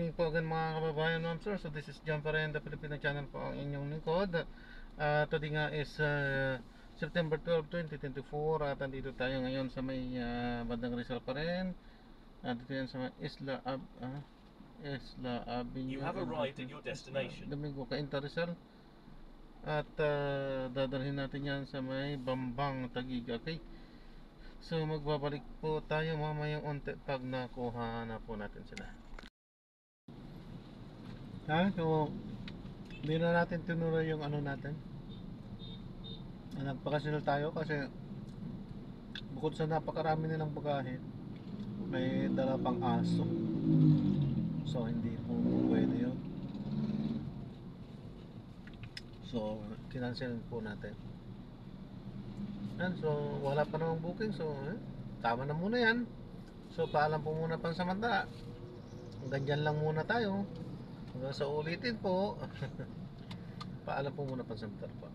Po again mga kababayan, ma'am sir. So this is John Parenda, Filipino channel po ang inyong lingkod. Today nga is September 12, 2024. At andito tayo ngayon sa may bandang Rizal pa rin. Dito yan sa may Isla Avenue. You have arrived at your destination. Domingo Cainta, Rizal. At dadalhin natin yan sa may Bambang, Taguig. Okay. So magbabalik po tayo mamayang unti pag nakuha na po natin sila. So hindi na natin tinuro yung ano natin. Nagpakasil tayo kasi bukod sa napakarami nilang bagahe, may dala pang aso. So hindi po pwede yun. So kinansel po natin. So wala pa namang booking. So tama na muna yan. So paalam po muna pansamantala. Hanggang dyan lang muna tayo. Hanggang sa ulitin po. Paalam po muna pansamantala po.